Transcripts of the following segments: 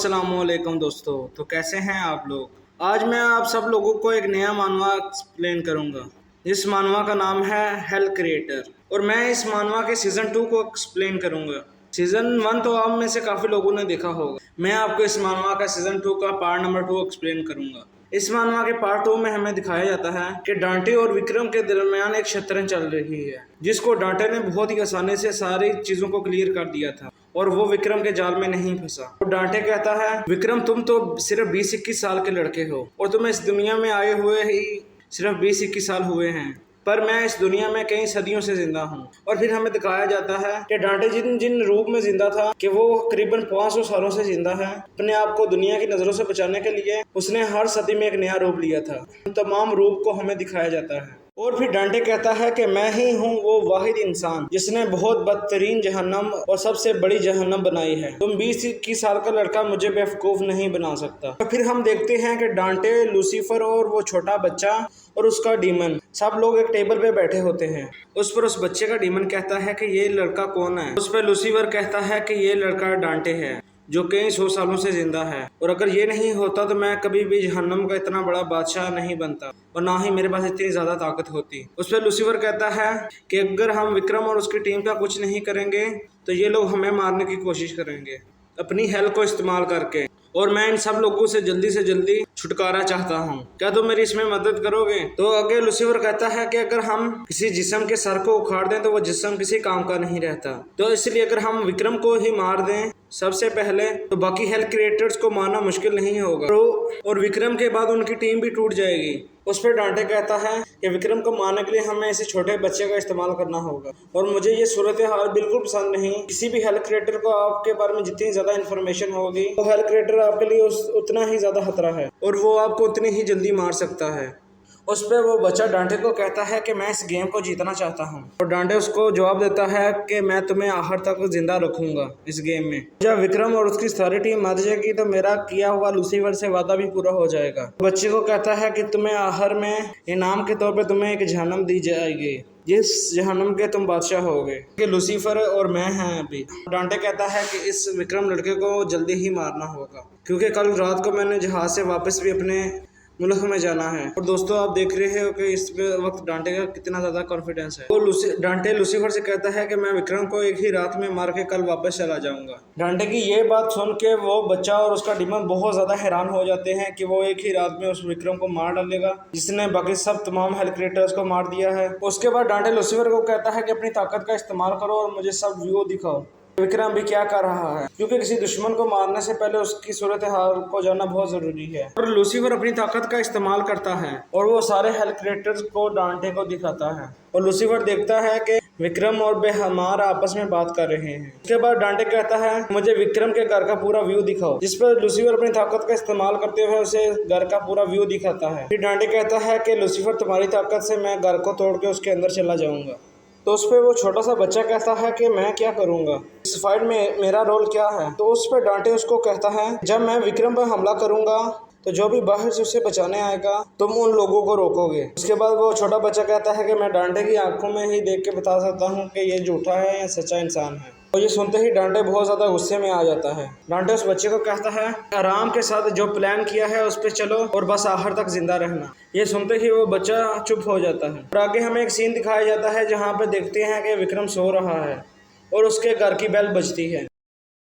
अस्सलामुअलैकुम दोस्तों। तो कैसे हैं आप लोग। आज मैं आप सब लोगों को एक नया मानवा एक्सप्लेन करूंगा। इस मानवा का नाम है हेल क्रिएटर और मैं इस मानवा के सीज़न 2 को एक्सप्लेन करूंगा। सीज़न 1 तो आप में से काफ़ी लोगों ने देखा होगा। मैं आपको इस मानवा का सीज़न 2 का पार्ट नंबर 2 एक्सप्लेन करूंगा। इस मानवा के पार्ट 2 में हमें दिखाया जाता है कि डांटे और विक्रम के दरमियान एक शतरंज चल रही है, जिसको डांटे ने बहुत ही आसानी से सारी चीज़ों को क्लियर कर दिया था और वो विक्रम के जाल में नहीं फंसा। तो डांटे कहता है, विक्रम तुम तो सिर्फ 20-21 साल के लड़के हो और तुम्हें इस दुनिया में आए हुए ही सिर्फ 20-21 साल हुए हैं, पर मैं इस दुनिया में कई सदियों से जिंदा हूँ। और फिर हमें दिखाया जाता है कि डांटे जिन जिन रूप में जिंदा था कि वो करीबन 500 सालों से जिंदा है। अपने आप को दुनिया की नजरों से बचाने के लिए उसने हर सदी में एक नया रूप लिया था। तमाम रूप को हमें दिखाया जाता है। और फिर डांटे कहता है कि मैं ही हूँ वो वाहिद इंसान जिसने बहुत बदतरीन जहन्नम और सबसे बड़ी जहन्नम बनाई है। तुम 20-21 साल का लड़का मुझे बेवकूफ नहीं बना सकता। तो फिर हम देखते हैं कि डांटे, लूसीफर और वो छोटा बच्चा और उसका डीमन सब लोग एक टेबल पे बैठे होते हैं। उस पर उस बच्चे का डीमन कहता है कि ये लड़का कौन है। उस पर लूसीफर कहता है कि ये लड़का डांटे है जो कई 100 सालों से जिंदा है, और अगर ये नहीं होता तो मैं कभी भी जहन्नम का इतना बड़ा बादशाह नहीं बनता और ना ही मेरे पास इतनी ज्यादा ताकत होती। उस पर लूसीफर कहता है कि अगर हम विक्रम और उसकी टीम का कुछ नहीं करेंगे तो ये लोग हमें मारने की कोशिश करेंगे अपनी हेल्प को इस्तेमाल करके, और मैं इन सब लोगों से जल्दी छुटकारा चाहता हूँ। क्या तुम मेरी इसमें मदद करोगे। तो आगे लूसीफर कहता है कि अगर हम किसी जिस्म के सर को उखाड़ दें तो वो जिस्म किसी काम का नहीं रहता, तो इसलिए अगर हम विक्रम को ही मार दें सबसे पहले तो बाकी हेल्थ क्रिएटर्स को मारना मुश्किल नहीं होगा और विक्रम के बाद उनकी टीम भी टूट जाएगी। उस पर डांटे कहता है कि विक्रम को मारने के लिए हमें इसी छोटे बच्चे का इस्तेमाल करना होगा और मुझे ये सूरत हाल बिल्कुल पसंद नहीं। किसी भी हेल्थ क्रिएटर को आपके बारे में जितनी ज्यादा इन्फॉर्मेशन होगी वो हेल्थ क्रिएटर आपके लिए उतना ही ज्यादा खतरा है और वो आपको उतनी ही जल्दी मार सकता है। उस पर वो बच्चा डांटे को कहता है कि मैं इस गेम को जीतना चाहता हूँ और डांटे उसको जवाब देता है कि मैं तुम्हें आखिर तक जिंदा रखूंगा इस गेम में। जब विक्रम और उसकी सारी टीम मर जाएगी तो मेरा किया हुआ लूसीफर से वादा भी पूरा हो जाएगा। बच्चे को कहता है कि तुम्हें आखिर में इनाम के तौर पर तुम्हें एक जहन्नम दी जाएगी जिस जहन्नम के तुम बादशाह होगे कि लूसीफर और मैं हैं अभी। डांटे कहता है कि इस विक्रम लड़के को जल्दी ही मारना होगा क्योंकि कल रात को मैंने जहाज से वापस भी अपने मुल्क में जाना है। और दोस्तों आप देख रहे हो कि इस वक्त डांटे का कितना ज्यादा कॉन्फिडेंस है। वो डांटे लूसीफर से कहता है कि मैं विक्रम को एक ही रात में मार के कल वापस चला जाऊंगा। डांटे की ये बात सुन के वो बच्चा और उसका डीमन बहुत ज्यादा हैरान हो जाते हैं कि वो एक ही रात में उस विक्रम को मार डालेगा जिसने बाकी सब तमाम हेल्थ क्रिएटर्स को मार दिया है। उसके बाद डांटे लूसीफर को कहता है कि अपनी ताकत का इस्तेमाल करो और मुझे सब व्यू दिखाओ विक्रम भी क्या कर रहा है, क्योंकि किसी दुश्मन को मारने से पहले उसकी सूरत हाल को जानना बहुत जरूरी है। और लूसीफर अपनी ताकत का इस्तेमाल करता है और वो सारे हेल्थ क्रिएटर्स को डांटे को दिखाता है और लूसीफर देखता है कि विक्रम और बेहमार आपस में बात कर रहे हैं। उसके बाद डांटे कहता है मुझे विक्रम के घर का पूरा व्यू दिखाओ, जिस पर लूसीफर अपनी ताकत का इस्तेमाल करते हुए उसे घर का पूरा व्यू दिखाता है। फिर डांटे कहता है कि लूसीफर तुम्हारी ताकत से मैं घर को तोड़ के उसके अंदर चला जाऊंगा। तो उस पर वो छोटा सा बच्चा कहता है कि मैं क्या करूंगा, इस फाइट में मेरा रोल क्या है। तो उस पर डांटे उसको कहता है जब मैं विक्रम पर हमला करूंगा तो जो भी बाहर से उसे बचाने आएगा तुम उन लोगों को रोकोगे। उसके बाद वो छोटा बच्चा कहता है कि मैं डांटे की आंखों में ही देख के बता सकता हूँ कि ये झूठा है या सच्चा इंसान है। और ये सुनते ही डांटे बहुत ज्यादा गुस्से में आ जाता है। डांटे उस बच्चे को कहता है आराम के साथ जो प्लान किया है उस पर चलो और बस आखिर तक जिंदा रहना। ये सुनते ही वो बच्चा चुप हो जाता है और आगे हमें एक सीन दिखाया जाता है जहाँ पे देखते हैं कि विक्रम सो रहा है और उसके घर की बेल बजती है।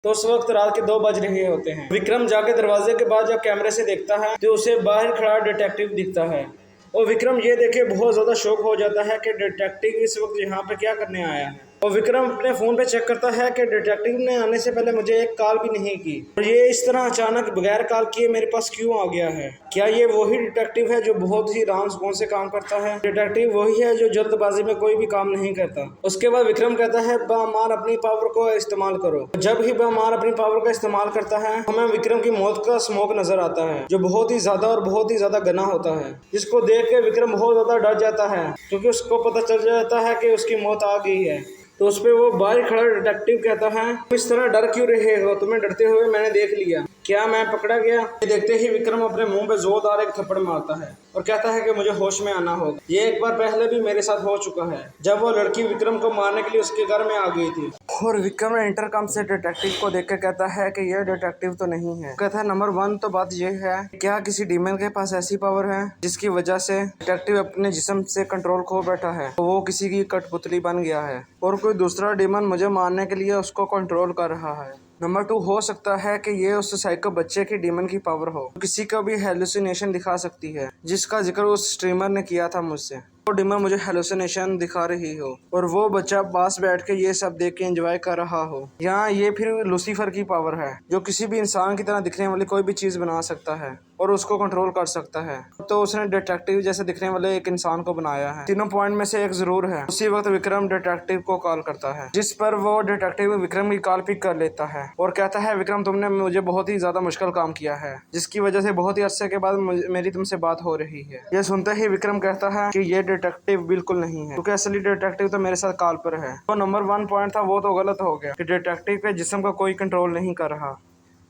तो उस वक्त रात के 2 बज रहे होते हैं। विक्रम जाके दरवाजे के बाद जब कैमरे से देखता है तो उसे बाहर खड़ा डिटेक्टिव दिखता है और विक्रम ये देखे बहुत ज्यादा शौक हो जाता है कि डिटेक्टिव इस वक्त यहाँ पे क्या करने आया है। और विक्रम अपने फोन पे चेक करता है कि डिटेक्टिव ने आने से पहले मुझे एक कॉल भी नहीं की और ये इस तरह अचानक बगैर कॉल किए मेरे पास क्यों आ गया है। क्या ये वही डिटेक्टिव है जो बहुत ही आराम से काम करता है। डिटेक्टिव वही है जो जल्दबाजी में कोई भी काम नहीं करता। उसके बाद विक्रम कहता है बहमार अपनी पावर को इस्तेमाल करो। जब ही बहमार अपनी पावर का इस्तेमाल करता है हमें विक्रम की मौत का स्मोक नजर आता है जो बहुत ही ज्यादा घना होता है, जिसको देख के विक्रम बहुत ज्यादा डर जाता है क्योंकि उसको पता चल जाता है कि उसकी मौत आ गई है। तो उस पे वो बाहर खड़ा डिटेक्टिव कहता है इस तरह डर क्यों रहे हो, तुम्हें डरते हुए मैंने देख लिया। क्या मैं पकड़ा गया? ये देखते ही विक्रम अपने मुंह पे जोरदार एक थप्पड़ मारता है और कहता है कि मुझे होश में आना होगा। ये एक बार पहले भी मेरे साथ हो चुका है, जब वो लड़की विक्रम को मारने के लिए उसके घर में आ गई थी। और विक्रम इंटरकम से डिटेक्टिव को देखकर कहता है कि ये डिटेक्टिव तो नहीं है। कहता है नंबर 1 तो बात ये है, क्या किसी डीमन के पास ऐसी पावर है जिसकी वजह से डिटेक्टिव अपने जिस्म से कंट्रोल खो बैठा है, तो वो किसी की कठपुतली बन गया है और कोई दूसरा डीमन मुझे मारने के लिए उसको कंट्रोल कर रहा है। नंबर 2 हो सकता है कि ये उस साइको बच्चे की डीमन की पावर हो, किसी का भी हेलुसिनेशन दिखा सकती है, जिसका जिक्र उस स्ट्रीमर ने किया था मुझसे। वो डीमन मुझे हेलुसिनेशन दिखा रही हो और वो बच्चा पास बैठ के ये सब देख के एंजॉय कर रहा हो। यहाँ ये फिर लूसीफर की पावर है, जो किसी भी इंसान की तरह दिखने वाली कोई भी चीज बना सकता है और उसको कंट्रोल कर सकता है। तो उसने डिटेक्टिव जैसे दिखने वाले एक इंसान को बनाया है। तीनों पॉइंट में से एक जरूर है। उसी वक्त विक्रम डिटेक्टिव को कॉल करता है, जिस पर वो डिटेक्टिव विक्रम की कॉल पिक कर लेता है और कहता है विक्रम, तुमने मुझे बहुत ही ज्यादा मुश्किल काम किया है, जिसकी वजह से बहुत ही अरसे के बाद मेरी तुमसे बात हो रही है। यह सुनते ही विक्रम कहता है कि ये डिटेक्टिव बिल्कुल नहीं है, क्योंकि असली डिटेक्टिव तो मेरे साथ कॉल पर है। तो नंबर 1 पॉइंट था वो तो गलत हो गया कि डिटेक्टिव के जिस्म का कोई कंट्रोल नहीं कर रहा,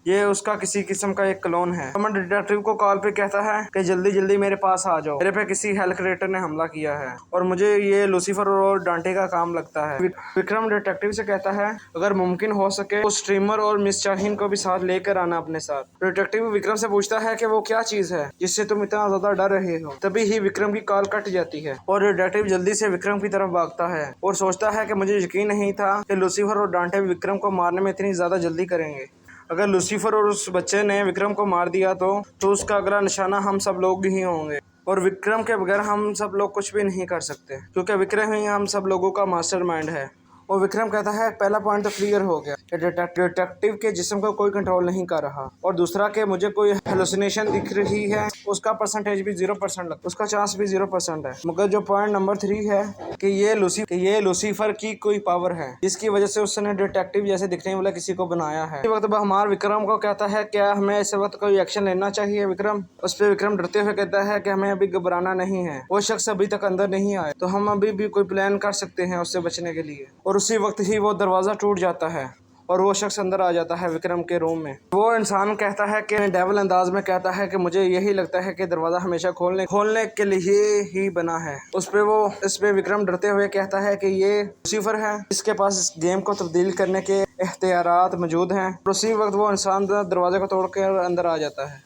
ये उसका किसी किस्म का एक क्लोन है। तो मैं डिटेक्टिव को कॉल पे कहता है कि जल्दी जल्दी मेरे पास आ जाओ, मेरे पे किसी हेल क्रिएटर ने हमला किया है और मुझे ये लूसीफर और डांटे का काम लगता है। विक्रम डिटेक्टिव से कहता है अगर मुमकिन हो सके तो स्ट्रीमर और मिस शाहीन को भी साथ लेकर आना अपने साथ। डिटेक्टिव विक्रम से पूछता है कि वो क्या चीज है जिससे तुम इतना ज्यादा डर रहे हो। तभी ही विक्रम की कॉल कट जाती है और डिटेक्टिव जल्दी से विक्रम की तरफ भागता है और सोचता है कि मुझे यकीन नहीं था कि लूसीफर और डांटे विक्रम को मारने में इतनी ज्यादा जल्दी करेंगे। अगर लूसीफर और उस बच्चे ने विक्रम को मार दिया तो उसका अगला निशाना हम सब लोग ही होंगे और विक्रम के बगैर हम सब लोग कुछ भी नहीं कर सकते, क्योंकि विक्रम ही हम सब लोगों का मास्टरमाइंड है। और विक्रम कहता है पहला पॉइंट तो क्लियर हो गया कि डिटेक्टिव के जिस्म को कोई कंट्रोल नहीं कर रहा, और दूसरा कि मुझे कोई हेलुसिनेशन दिख रही है, उसका परसेंटेज भी 0% लगता है, उसका चांस भी 0% है। मगर जो पॉइंट नंबर 3 है कि ये लूसीफर की कोई पावर है जिसकी वजह से उसने डिटेक्टिव जैसे दिखने वाला किसी को बनाया है। इस वक्त हमारे विक्रम को कहता है क्या हमें इस वक्त कोई एक्शन लेना चाहिए विक्रम। उस पर विक्रम डरते हुए कहता है कि हमें अभी घबराना नहीं है, वो शख्स अभी तक अंदर नहीं आए, तो हम अभी भी कोई प्लान कर सकते हैं उससे बचने के लिए। और उसी वक्त ही वो दरवाजा टूट जाता है और वो शख्स अंदर आ जाता है विक्रम के रूम में। वो इंसान कहता है कि डेविल अंदाज में कहता है कि मुझे यही लगता है कि दरवाजा हमेशा खोलने के लिए ही बना है। इस पे विक्रम डरते हुए कहता है कि ये लूसीफर है, इसके पास इस गेम को तब्दील करने के इख्तियारात मौजूद हैं। उसी वक्त वो इंसान दरवाजे को तोड़ कर अंदर आ जाता है।